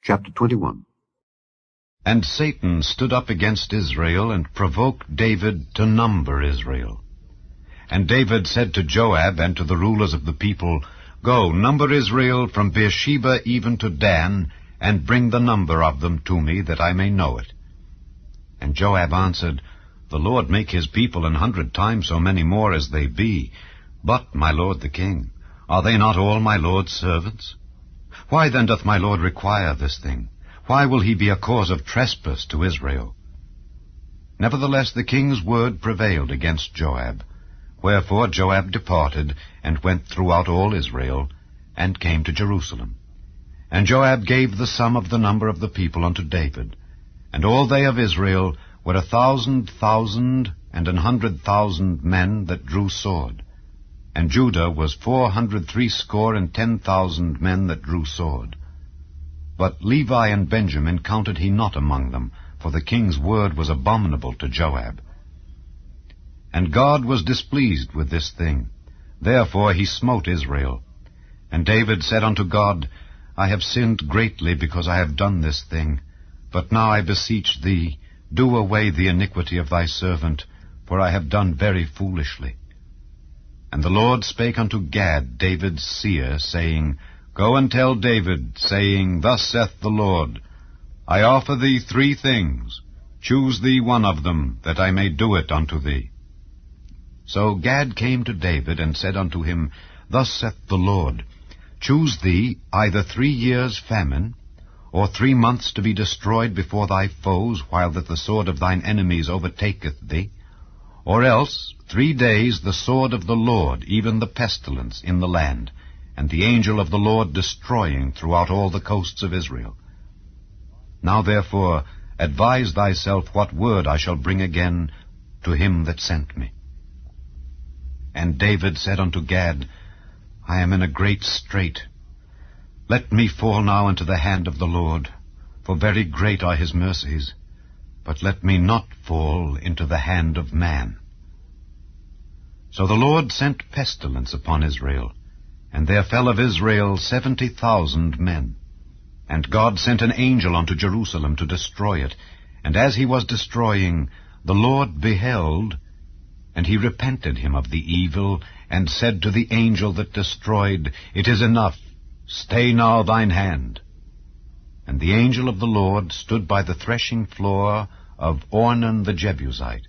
Chapter 21. And Satan stood up against Israel and provoked David to number Israel. And David said to Joab and to the rulers of the people, Go, number Israel from Beersheba even to Dan, and bring the number of them to me, that I may know it. And Joab answered, The Lord make his people 100 times so many more as they be. But, my lord the king, are they not all my lord's servants? Why then doth my lord require this thing? Why will he be a cause of trespass to Israel? Nevertheless the king's word prevailed against Joab. Wherefore Joab departed, and went throughout all Israel, and came to Jerusalem. And Joab gave the sum of the number of the people unto David. And all they of Israel were 1,000,000 and 100,000 men that drew sword. And Judah was 460,000 men that drew sword. But Levi and Benjamin counted he not among them, for the king's word was abominable to Joab. And God was displeased with this thing. Therefore he smote Israel. And David said unto God, I have sinned greatly because I have done this thing. But now I beseech thee, do away the iniquity of thy servant, for I have done very foolishly. And the Lord spake unto Gad, David's seer, saying, Go and tell David, saying, Thus saith the Lord, I offer thee 3 things. Choose thee one of them, that I may do it unto thee. So Gad came to David, and said unto him, Thus saith the Lord, Choose thee either 3 years' famine, or 3 months to be destroyed before thy foes, while that the sword of thine enemies overtaketh thee, or else 3 days the sword of the Lord, even the pestilence, in the land, and the angel of the Lord destroying throughout all the coasts of Israel. Now therefore advise thyself what word I shall bring again to him that sent me. And David said unto Gad, I am in a great strait. Let me fall now into the hand of the Lord, for very great are his mercies, but let me not fall into the hand of man. So the Lord sent pestilence upon Israel, and there fell of Israel 70,000 men. And God sent an angel unto Jerusalem to destroy it. And as he was destroying, the Lord beheld, and he repented him of the evil, and said to the angel that destroyed, It is enough, stay now thine hand. And the angel of the Lord stood by the threshing floor of Ornan the Jebusite.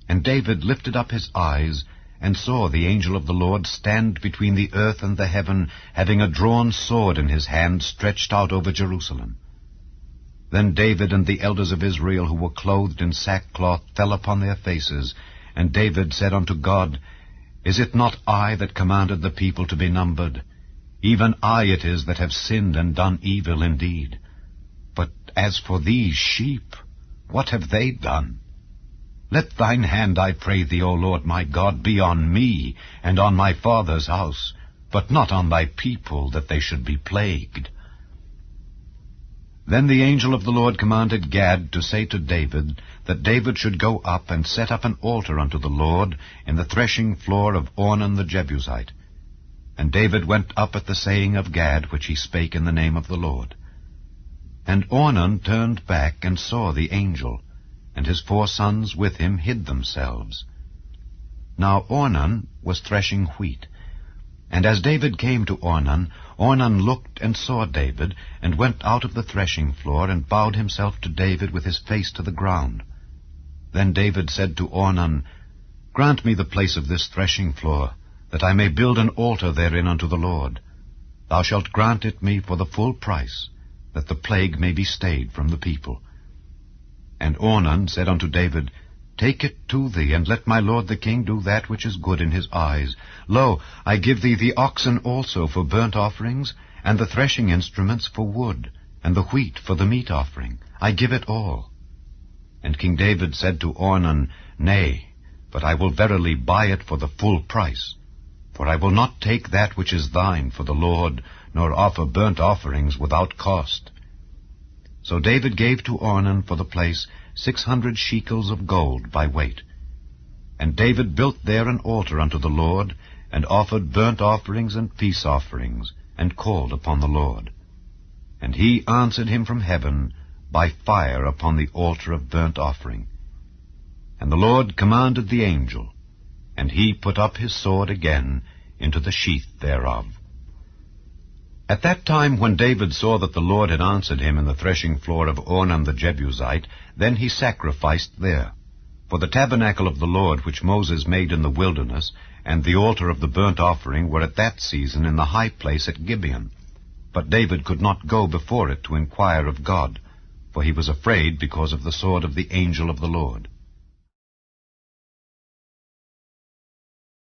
And David lifted up his eyes, and saw the angel of the Lord stand between the earth and the heaven, having a drawn sword in his hand, stretched out over Jerusalem. Then David and the elders of Israel, who were clothed in sackcloth, fell upon their faces. And David said unto God, Is it not I that commanded the people to be numbered? Even I it is that have sinned and done evil indeed. But as for these sheep, what have they done? Let thine hand, I pray thee, O Lord my God, be on me and on my father's house, but not on thy people, that they should be plagued. Then the angel of the Lord commanded Gad to say to David, that David should go up and set up an altar unto the Lord in the threshing floor of Ornan the Jebusite. And David went up at the saying of Gad, which he spake in the name of the Lord. And Ornan turned back and saw the angel, and his 4 sons with him hid themselves. Now Ornan was threshing wheat. And as David came to Ornan, Ornan looked and saw David, and went out of the threshing floor, and bowed himself to David with his face to the ground. Then David said to Ornan, Grant me the place of this threshing floor, that I may build an altar therein unto the Lord. Thou shalt grant it me for the full price, that the plague may be stayed from the people. And Ornan said unto David, Take it to thee, and let my lord the king do that which is good in his eyes. Lo, I give thee the oxen also for burnt offerings, and the threshing instruments for wood, and the wheat for the meat offering. I give it all. And King David said to Ornan, Nay, but I will verily buy it for the full price. For I will not take that which is thine for the Lord, nor offer burnt offerings without cost. So David gave to Ornan for the place 600 shekels of gold by weight. And David built there an altar unto the Lord, and offered burnt offerings and peace offerings, and called upon the Lord. And he answered him from heaven by fire upon the altar of burnt offering. And the Lord commanded the angel, and he put up his sword again into the sheath thereof. At that time when David saw that the Lord had answered him in the threshing floor of Ornan the Jebusite, then he sacrificed there. For the tabernacle of the Lord which Moses made in the wilderness, and the altar of the burnt offering were at that season in the high place at Gibeon. But David could not go before it to inquire of God, for he was afraid because of the sword of the angel of the Lord.